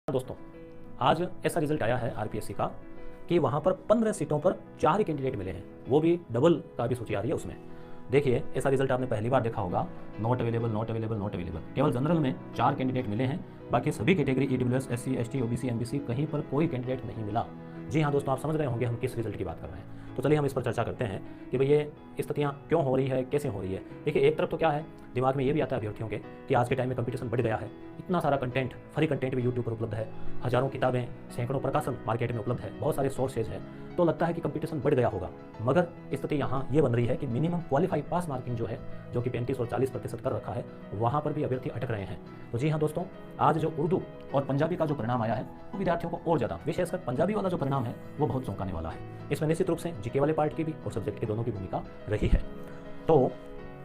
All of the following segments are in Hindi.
दोस्तों, आज ऐसा रिजल्ट आया है आरपीएससी का कि वहाँ पर 15 सीटों पर 4 ही कैंडिडेट मिले हैं, वो भी डबल का भी सूची आ रही है उसमें। देखिए, ऐसा रिजल्ट आपने पहली बार देखा होगा। Not available, not available, not available. केवल जनरल में 4 कैंडिडेट मिले हैं, बाकी सभी category EWS, SC, ST, OBC, MBC कहीं पर कोई कैंडिडेट नहीं मिला। जी हाँ दोस्तों, आप समझ रहे होंगे हम किस रिजल्ट की बात कर रहे हैं। तो चलिए हम इस पर चर्चा करते हैं कि भाई ये स्थितियाँ क्यों हो रही है, कैसे हो रही है। देखिए, एक तरफ तो क्या है, दिमाग में ये भी आता है अभ्यर्थियों के कि आज के टाइम में कंपटीशन बढ़ गया है, इतना सारा कंटेंट, फ्री कंटेंट भी यूट्यूब पर उपलब्ध है, हजारों किताबें, सैकड़ों प्रकाशन मार्केट में उपलब्ध है, बहुत सारे सोर्सेज हैं, तो लगता है कि कंपटीशन बढ़ गया होगा। मगर स्थिति यहाँ ये बन रही है कि मिनिमम क्वालिफाई पास मार्किंग जो है, जो कि 35 और 40% कर रखा है, वहाँ पर भी अभ्यर्थी अटक रहे हैं। तो जी हाँ दोस्तों, आज जो उर्दू और पंजाबी का जो परिणाम आया है, वो विद्यार्थियों को और ज़्यादा, विशेषकर पंजाबी वाला जो परिणाम है, वो बहुत चौंकाने वाला है। इसमें निश्चित रूप से जीके वाले पार्ट की भी और सब्जेक्ट की दोनों की भूमिका रही है। तो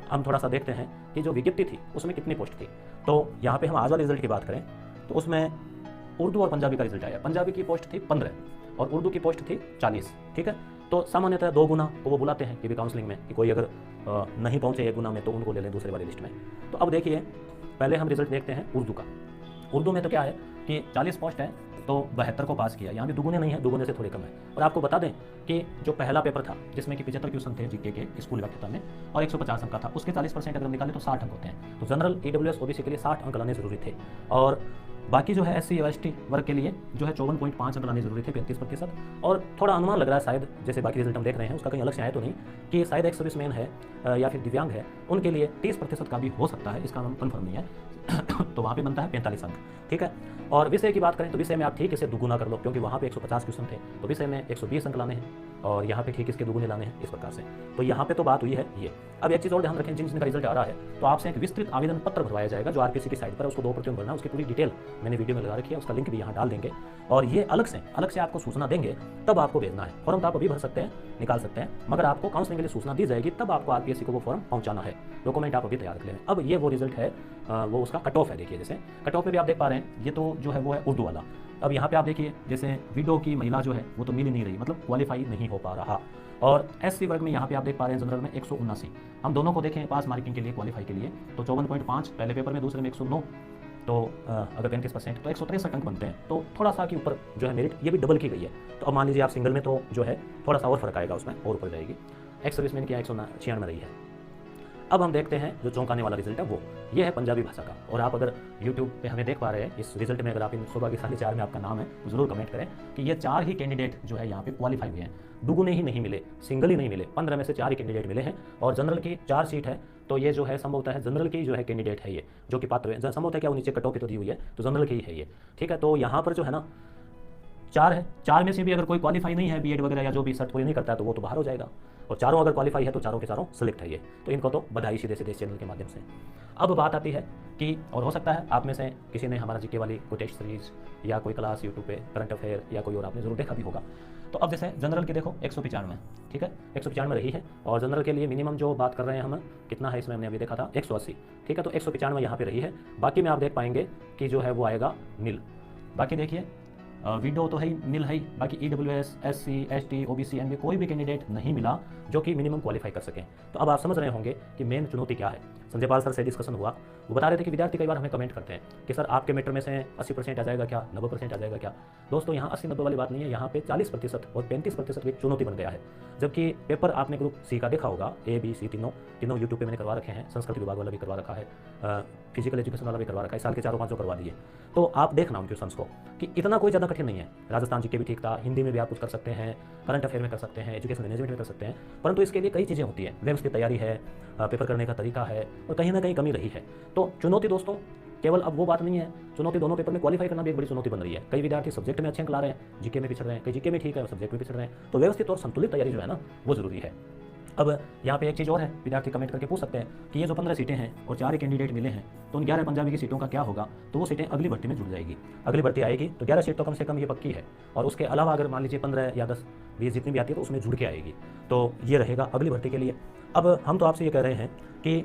हम थोड़ा सा देखते हैं कि जो विज्ञप्ति थी उसमें कितनी पोस्ट थी। तो यहाँ पे हम आज वाले रिजल्ट की बात करें तो उसमें उर्दू और पंजाबी का रिजल्ट आया। पंजाबी की पोस्ट थी 15 और उर्दू की पोस्ट थी 40। ठीक है, तो सामान्यतः 2 गुना को वो बुलाते हैं कि भी काउंसलिंग में कि कोई अगर नहीं पहुंचे 1 गुना में तो उनको ले लें दूसरे वाली लिस्ट में। तो अब देखिए, पहले हम रिजल्ट देखते हैं उर्दू का। उर्दू में तो क्या है कि 40 पोस्ट है तो 72 को पास किया। यहाँ भी दुगुने नहीं है, दुगुने से थोड़े कम है। और आपको बता दें कि जो पहला पेपर था जिसमें कि 75 क्वेश्चन थे जीके के स्कूल व्याख्याता में और 150 अंक का था, उसके 40% अगर निकाले तो 60 अंक होते हैं। तो जनरल, ईडब्ल्यूएस, ओबीसी के लिए 60 अंक लाने जरूरी थे और बाकी जो है एससी एसटी वर्ग के लिए जो है 54.5 अंक लाने जरूरी थे, 35%। और थोड़ा अनुमान लग रहा है शायद, जैसे बाकी रिजल्ट हम देख रहे हैं उसका कहीं अलग से आया तो नहीं, कि शायद एक सर्विसमैन है या फिर दिव्यांग है, उनके लिए 30% का भी हो सकता है, इसका नाम कन्फर्म नहीं है। तो वहाँ पे बनता है 45 अंक। ठीक है, और विषय की बात करें तो विषय में आप ठीक इसे दुगुना कर लो, क्योंकि वहाँ पे 150 क्वेश्चन थे, तो विषय में 120 अंक लाने हैं और यहाँ पे ठीक इसके दुगुने लाने हैं, इस प्रकार से। तो यहाँ पे तो बात हुई है ये। अब एक चीज़ और ध्यान रखें, जिनका रिजल्ट आ रहा है तो आपसे एक विस्तृत आवेदन पत्र भरवाया जाएगा जो आरपीएससी की साइट पर है, उसको 2 प्रतियों भरना है। उसकी पूरी डिटेल मैंने वीडियो में लगा रखी है, उसका लिंक भी यहाँ डाल देंगे और ये अलग से आपको सूचना देंगे, तब आपको भेजना है। फॉर्म तो आप अभी भर सकते हैं, निकाल सकते हैं, मगर आपको काउंसलिंग के लिए सूचना दी जाएगी, तब आपको आरपीएससी को वो फॉर्म पहुंचाना है। डॉक्यूमेंट आप अभी तैयार कर लें। अब ये वो रिजल्ट है, वो उसका कट ऑफ है। देखिए, जैसे कट ऑफ में भी आप देख पा रहे हैं, ये तो जो है वो है उर्दू वाला। अब यहाँ पे आप देखिए, जैसे विडो की महिला जो है वो तो मिल ही नहीं रही, मतलब क्वालिफाई नहीं हो पा रहा। और एससी वर्ग में यहाँ पे आप देख पा रहे हैं जनरल में 179। हम दोनों को देखें पास मार्किंग के लिए, क्वालिफाई के लिए, तो 54.5 पहले पेपर में, दूसरे में 109। तो अगर 35% तो 163 अंक बनते हैं। तो थोड़ा सा कि ऊपर जो है मेरिट ये भी डबल की गई है। तो अब मान लीजिए आप सिंगल में तो जो है थोड़ा सा और फर्क आएगा, उसमें और ऊपर जाएगी। एक्स सर्विसमैन की 196 में रही है। अब हम देखते हैं जो चौंकाने वाला रिजल्ट है, वो ये है पंजाबी भाषा का। और आप अगर यूट्यूब पे हमें देख पा रहे हैं इस रिजल्ट में, अगर आप इन सुबह की 4:30 में आपका नाम है तो जरूर कमेंट करें कि ये 4 ही कैंडिडेट जो है यहाँ पे क्वालिफाई हुए हैं। दुगुने ही नहीं मिले, सिंगल ही नहीं मिले, 15 में से 4 ही कैंडिडेट मिले हैं। और जनरल की 4 सीट है, तो ये जो है संभवतः है जनरल की जो है कैंडिडेट है ये, जो कि पात्र है। संभवतः क्या वो नीचे कट ऑफ तो दी हुई है, तो जनरल की ही है ये। ठीक है, तो यहाँ पर जो है ना 4 है, 4 में से भी अगर कोई क्वालिफाई नहीं है, बीएड वगैरह या जो भी शर्त पूरी नहीं करता है, तो वो तो बाहर हो जाएगा। और चारों अगर क्वालिफाई है तो चारों के चारों सेलेक्ट है ये। तो इनको तो बधाई सीधे सीधे चैनल के माध्यम से। अब बात आती है कि, और हो सकता है आप में से किसी ने हमारा जीके वाली कोई टेस्ट सीरीज या कोई क्लास यूट्यूब पे करंट अफेयर या कोई और आपने जरूर देखा भी होगा। तो अब जैसे जनरल की देखो 195, ठीक है, 195 रही है। और जनरल के लिए मिनिमम जो बात कर रहे हैं हम, कितना है इसमें हमने अभी देखा था 180। ठीक है, तो 195 यहाँ पे रही है। बाकी में आप देख पाएंगे कि जो है वो आएगा नील। बाकी देखिए, विडो तो है ही, नील है ही। बाकी EWS, SC, ST, OBC, MB कोई भी कैंडिडेट नहीं मिला जो कि मिनिमम क्वालिफाई कर सकें। तो अब आप समझ रहे होंगे कि मेन चुनौती क्या है। संजय पाल सर से डिस्कशन हुआ, वो बता रहे थे कि विद्यार्थी कई बार हमें कमेंट करते हैं कि सर आपके मेटर में से 80% आ जाएगा क्या, 90% आ जाएगा क्या। दोस्तों, यहाँ 80-90 वाली बात नहीं है, यहाँ पे 40% और 35% एक चुनौती बन गया है। जबकि पेपर आपने ग्रुप सी का देखा होगा, ए बी सी तीनों यूट्यूब पे मैंने करवा रखे हैं। संस्कृति विभाग वाला भी करवा रखा है, फिजिकल एजुकेशन वाला भी करवा रखा है, साल के 4-5 करवा दिए। तो आप देखना उन क्वेश्चंस को कि इतना कोई ज़्यादा कठिन नहीं है। राजस्थान जीके भी ठीक था, हिंदी में भी आप कुछ कर सकते हैं, करंट अफेयर में कर सकते हैं, एजुकेशन मैनेजमेंट में कर सकते हैं, परंतु इसके लिए कई चीज़ें होती हैं। व्यवस्थित तैयारी है, पेपर करने का तरीका है, और कहीं ना कहीं कमी रही है। तो चुनौती दोस्तों केवल अब वो बात नहीं है, चुनौती दोनों पेपर में क्वालिफाई करना भी एक बड़ी चुनौती बन रही है। कई विद्यार्थी सब्जेक्ट में अच्छे अंक ला रहे हैं, जीके में पिछड़ रहे हैं, कई जीके में ठीक है, सब्जेक्ट में पिछड़ रहे हैं। तो व्यवस्थित और संतुलित तैयारी जो है ना, वो जरूरी है। अब यहाँ पे एक चीज़ और है, विद्यार्थी कमेंट करके पूछ सकते हैं कि ये जो 15 सीटें हैं और 4 कैंडिडेट मिले हैं, तो उन 11 पंजाबी की सीटों का क्या होगा। तो वो सीटें अगली भर्ती में जुड़ जाएगी। अगली भर्ती आएगी तो 11 सीट तो कम से कम ये पक्की है, और उसके अलावा अगर मान लीजिए 15 या 10, 20 जितनी भी आती है तो उसमें जुड़ के आएगी। तो ये रहेगा अगली भर्ती के लिए। अब हम तो आपसे ये कह रहे हैं कि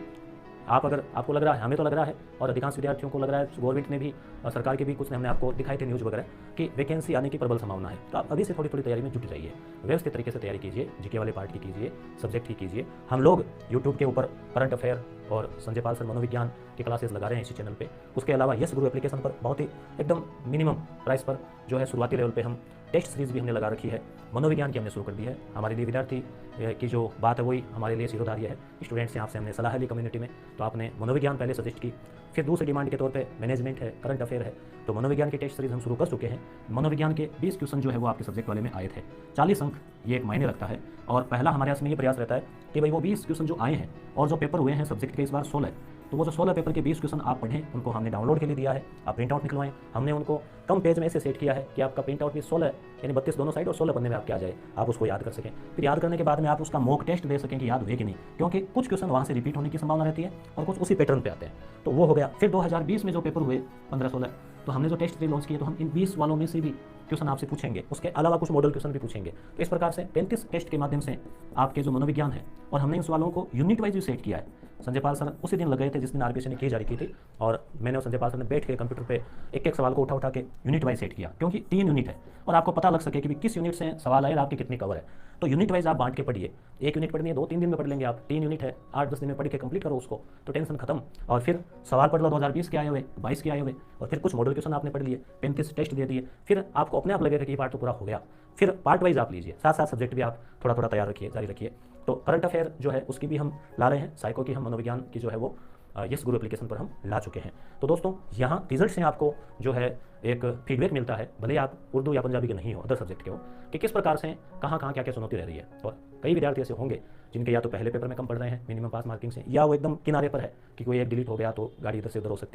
आप, अगर आपको लग रहा है, हमें तो लग रहा है और अधिकांश विद्यार्थियों को लग रहा है, गवर्नमेंट ने भी, सरकार के भी कुछ हमने आपको दिखाए थे न्यूज़ वगैरह कि वैकेंसी आने की प्रबल संभावना है। तो आप अभी से थोड़ी थोड़ी तैयारी में जुट जाइए, व्यवस्थित तरीके से तैयारी कीजिए, जीके वाले पार्ट की कीजिए, सब्जेक्ट ही कीजिए। हम लोग यूट्यूब के ऊपर करंट अफेयर और संजय पाल सर मनोविज्ञान की क्लासेस लगा रहे हैं इसी चैनल पे। उसके अलावा यस गुरु एप्लीकेशन पर बहुत ही एकदम मिनिमम प्राइस पर जो है शुरुआती लेवल पे हम टेस्ट सीरीज़ भी हमने लगा रखी है, मनोविज्ञान की हमने शुरू कर दी है। हमारे लिए विद्यार्थी की जो बात है वही हमारे लिए शिरोधार्य है। स्टूडेंट्स से आपसे हमने सलाह ली कम्युनिटी में, तो आपने मनोविज्ञान पहले सजेस्ट की, फिर दूसरी डिमांड के तौर पे मैनेजमेंट है, करंट अफेयर है, तो मनोविज्ञान की टेस्ट सीरीज हम शुरू कर चुके हैं। मनोविज्ञान के 20 क्वेश्चन जो है वो आपके सब्जेक्ट वाले में आए थे, 40 अंक ये एक मायने रखता है। और पहला हमारे इसमें ये प्रयास रहता है कि भाई वो 20 क्वेश्चन जो आए हैं और जो पेपर हुए हैं सब्जेक्ट के इस बार 16, तो वो जो 16 पेपर के 20 क्वेश्चन आप पढ़ें, उनको हमने डाउनलोड के लिए दिया है, आप प्रिंट आउट निकलवाएं। हमने उनको कम पेज में ऐसे सेट किया है कि आपका प्रिंट आउट भी 16 यानी 32 दोनों साइड और 16 पन्ने में आपके आ जाए, आप उसको याद कर सकें। फिर याद करने के बाद में आप उसका मॉक टेस्ट दे सकें कि याद हुए कि नहीं, क्योंकि कुछ क्वेश्चन वहाँ से रिपीट होने की संभावना रहती है और कुछ उसी पैटर्न पे आते हैं। तो वो हो गया। फिर 2020 में जो पेपर हुए 15-16, तो हमने जो टेस्ट सीरीज लॉन्च किए, तो हम इन 20 वालों में से भी क्वेश्चन आपसे पूछेंगे, उसके अलावा कुछ मॉडल क्वेश्चन भी पूछेंगे। तो इस प्रकार से 35 टेस्ट के माध्यम से आपके जो मनोविज्ञान है, और हमने इन सवालों को यूनिट वाइज भी सेट किया है। संजय पाल सर उसी दिन लग गए थे जिस दिन आरपीएससी ने की जारी की थी, और मैंने और संजय पाल सर ने बैठ के कंप्यूटर पे एक एक सवाल को उठा के यूनिट वाइज सेट किया, क्योंकि 3 यूनिट है और आपको पता लग सके कि किस यूनिट से सवाल आए और आपकी कितनी कवर है। तो यूनिट वाइज आप बांट के पढ़िए, एक यूनिट पढ़नी है 2-3 दिन में पढ़ लेंगे आप, 3 यूनिट है 8-10 दिन में पढ़ के कंप्लीट करो उसको, तो टेंशन खत्म। और फिर सवाल पढ़ लो 2020 के आए हुए, 22 के आए हुए, और फिर कुछ मॉडल क्वेश्चन आपने पढ़ लिए, 35 टेस्ट दे दिए, फिर आपको अपने आप लगेगा कि ये पार्ट तो पूरा हो गया। फिर पार्ट वाइज आप लीजिए, साथ साथ सब्जेक्ट भी आप थोड़ा थोड़ा तैयार रखिए, जारी रखिए। तो करंट अफेयर जो है उसकी भी हम ला रहे हैं, साइको की हम मनोविज्ञान की जो है वो यस गुरु एप्लीकेशन पर हम ला चुके हैं। तो दोस्तों यहाँ रिजल्ट से आपको जो है एक फीडबैक मिलता है, भले आप उर्दू या पंजाबी के नहीं हो, अदर सब्जेक्ट के हो, कि किस प्रकार से कहाँ क्या क्या चुनौती रह रही है। और कई विद्यार्थी ऐसे होंगे जिनके या तो पहले पेपर में कम पढ़ रहे हैं मिनिमम पास मार्किंग से, या वो एकदम किनारे पर है कि कोई एक डिलीट हो गया तो गाड़ी इधर से उधर हो सकती है।